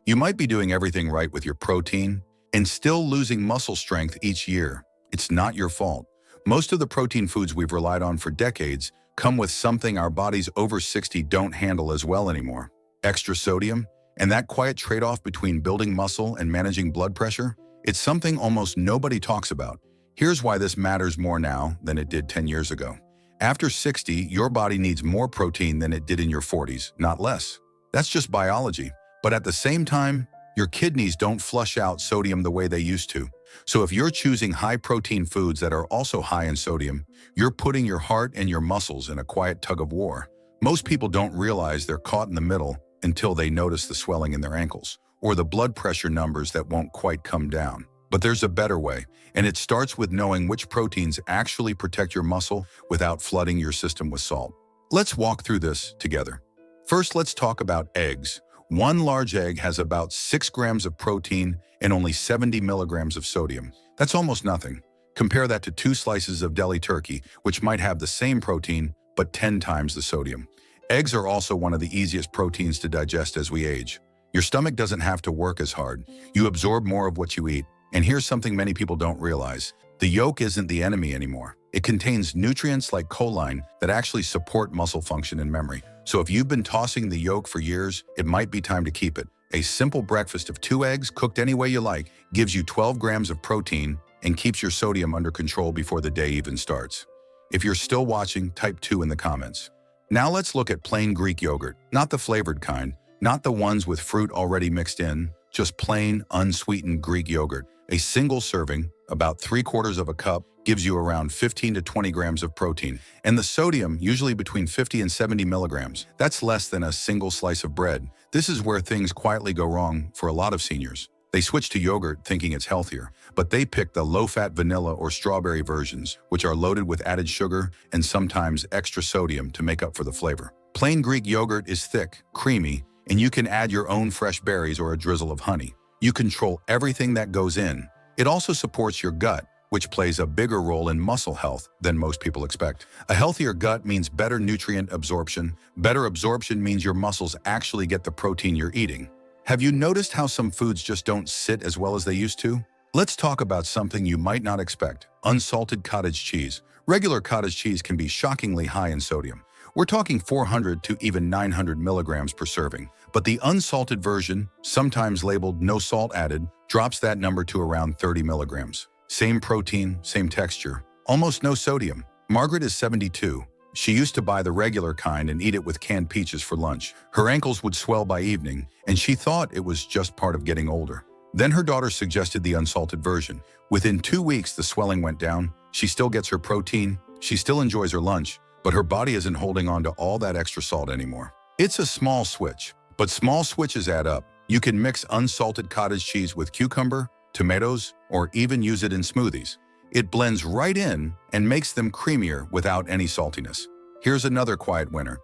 You might be doing everything right with your protein and still losing muscle strength each year. It's not your fault. Most of the protein foods we've relied on for decades come with something our bodies over 60 don't handle as well anymore. Extra sodium, and that quiet trade-off between building muscle and managing blood pressure, it's something almost nobody talks about. Here's why this matters more now than it did 10 years ago. After 60, your body needs more protein than it did in your 40s, not less. That's just biology. But at the same time, your kidneys don't flush out sodium the way they used to. So if you're choosing high-protein foods that are also high in sodium, you're putting your heart and your muscles in a quiet tug-of-war. Most people don't realize they're caught in the middle until they notice the swelling in their ankles or the blood pressure numbers that won't quite come down. But there's a better way, and it starts with knowing which proteins actually protect your muscle without flooding your system with salt. Let's walk through this together. First, let's talk about eggs. One large egg has about 6 grams of protein and only 70 milligrams of sodium. That's almost nothing. Compare that to 2 slices of deli turkey, which might have the same protein, but 10 times the sodium. Eggs are also one of the easiest proteins to digest as we age. Your stomach doesn't have to work as hard. You absorb more of what you eat. And here's something many people don't realize. The yolk isn't the enemy anymore. It contains nutrients like choline that actually support muscle function and memory. So if you've been tossing the yolk for years, it might be time to keep it. A simple breakfast of 2 eggs, cooked any way you like, gives you 12 grams of protein and keeps your sodium under control before the day even starts. If you're still watching, type 2 in the comments. Now let's look at plain Greek yogurt, not the flavored kind, not the ones with fruit already mixed in, just plain, unsweetened Greek yogurt. A single serving, about 3/4 of a cup, gives you around 15 to 20 grams of protein. And the sodium, usually between 50 and 70 milligrams. That's less than a single slice of bread. This is where things quietly go wrong for a lot of seniors. They switch to yogurt thinking it's healthier, but they pick the low-fat vanilla or strawberry versions, which are loaded with added sugar and sometimes extra sodium to make up for the flavor. Plain Greek yogurt is thick, creamy, and you can add your own fresh berries or a drizzle of honey. You control everything that goes in. It also supports your gut, which plays a bigger role in muscle health than most people expect. A healthier gut means better nutrient absorption. Better absorption means your muscles actually get the protein you're eating. Have you noticed how some foods just don't sit as well as they used to? Let's talk about something you might not expect: unsalted cottage cheese. Regular cottage cheese can be shockingly high in sodium. We're talking 400 to even 900 milligrams per serving. But the unsalted version, sometimes labeled no salt added, drops that number to around 30 milligrams. Same protein, same texture, almost no sodium. Margaret is 72. She used to buy the regular kind and eat it with canned peaches for lunch. Her ankles would swell by evening, and she thought it was just part of getting older. Then her daughter suggested the unsalted version. Within 2 weeks, the swelling went down. She still gets her protein, she still enjoys her lunch, but her body isn't holding on to all that extra salt anymore. It's a small switch, but small switches add up. You can mix unsalted cottage cheese with cucumber, tomatoes, or even use it in smoothies. It blends right in and makes them creamier without any saltiness. Here's another quiet winner: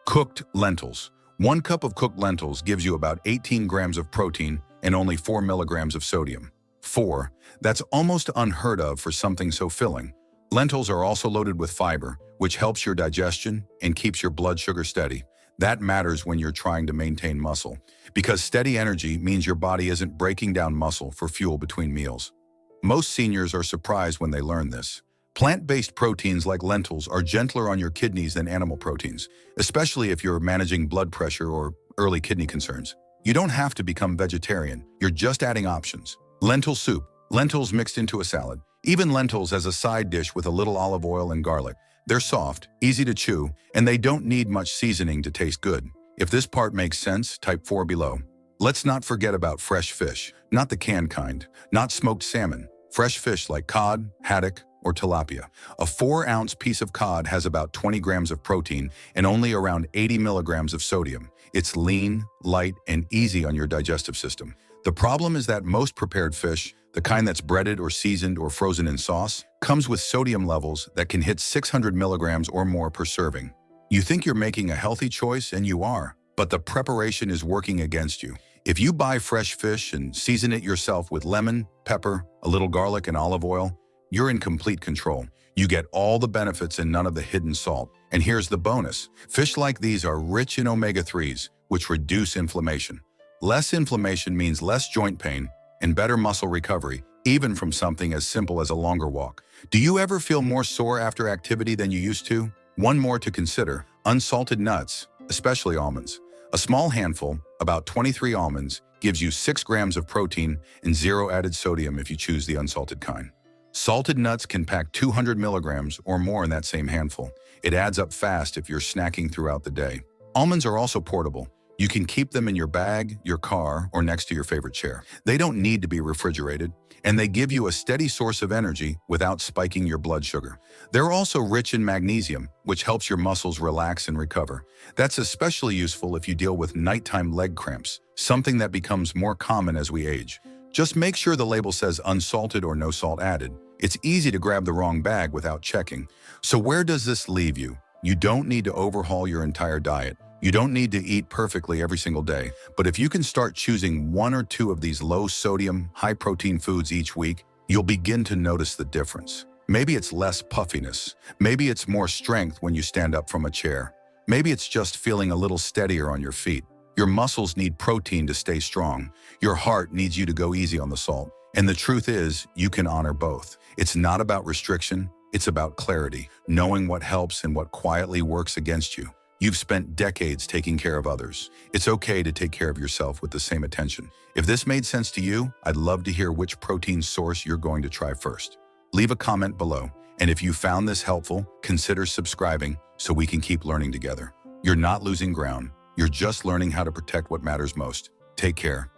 cooked lentils. 1 cup of cooked lentils gives you about 18 grams of protein and only 4 milligrams of sodium. 4. That's almost unheard of for something so filling. Lentils are also loaded with fiber, which helps your digestion and keeps your blood sugar steady. That matters when you're trying to maintain muscle, because steady energy means your body isn't breaking down muscle for fuel between meals. Most seniors are surprised when they learn this. Plant-based proteins like lentils are gentler on your kidneys than animal proteins, especially if you're managing blood pressure or early kidney concerns. You don't have to become vegetarian, you're just adding options. Lentil soup, lentils mixed into a salad, even lentils as a side dish with a little olive oil and garlic. They're soft, easy to chew, and they don't need much seasoning to taste good. If this part makes sense, type 4 below. Let's not forget about fresh fish, not the canned kind, not smoked salmon. Fresh fish like cod, haddock, or tilapia. A 4-ounce piece of cod has about 20 grams of protein and only around 80 milligrams of sodium. It's lean, light, and easy on your digestive system. The problem is that most prepared fish, the kind that's breaded or seasoned or frozen in sauce, comes with sodium levels that can hit 600 milligrams or more per serving. You think you're making a healthy choice, and you are, but the preparation is working against you. If you buy fresh fish and season it yourself with lemon, pepper, a little garlic, and olive oil, you're in complete control. You get all the benefits and none of the hidden salt. And here's the bonus: fish like these are rich in omega-3s, which reduce inflammation. Less inflammation means less joint pain and better muscle recovery, even from something as simple as a longer walk. Do you ever feel more sore after activity than you used to? One more to consider: unsalted nuts, especially almonds. A small handful, about 23 almonds, gives you 6 grams of protein and 0 added sodium if you choose the unsalted kind. Salted nuts can pack 200 milligrams or more in that same handful. It adds up fast if you're snacking throughout the day. Almonds are also portable. You can keep them in your bag, your car, or next to your favorite chair. They don't need to be refrigerated, and they give you a steady source of energy without spiking your blood sugar. They're also rich in magnesium, which helps your muscles relax and recover. That's especially useful if you deal with nighttime leg cramps, something that becomes more common as we age. Just make sure the label says unsalted or no salt added. It's easy to grab the wrong bag without checking. So where does this leave you? You don't need to overhaul your entire diet. You don't need to eat perfectly every single day. But if you can start choosing 1 or 2 of these low-sodium, high-protein foods each week, you'll begin to notice the difference. Maybe it's less puffiness. Maybe it's more strength when you stand up from a chair. Maybe it's just feeling a little steadier on your feet. Your muscles need protein to stay strong. Your heart needs you to go easy on the salt. And the truth is, you can honor both. It's not about restriction. It's about clarity, knowing what helps and what quietly works against you. You've spent decades taking care of others. It's okay to take care of yourself with the same attention. If this made sense to you, I'd love to hear which protein source you're going to try first. Leave a comment below. And if you found this helpful, consider subscribing so we can keep learning together. You're not losing ground. You're just learning how to protect what matters most. Take care.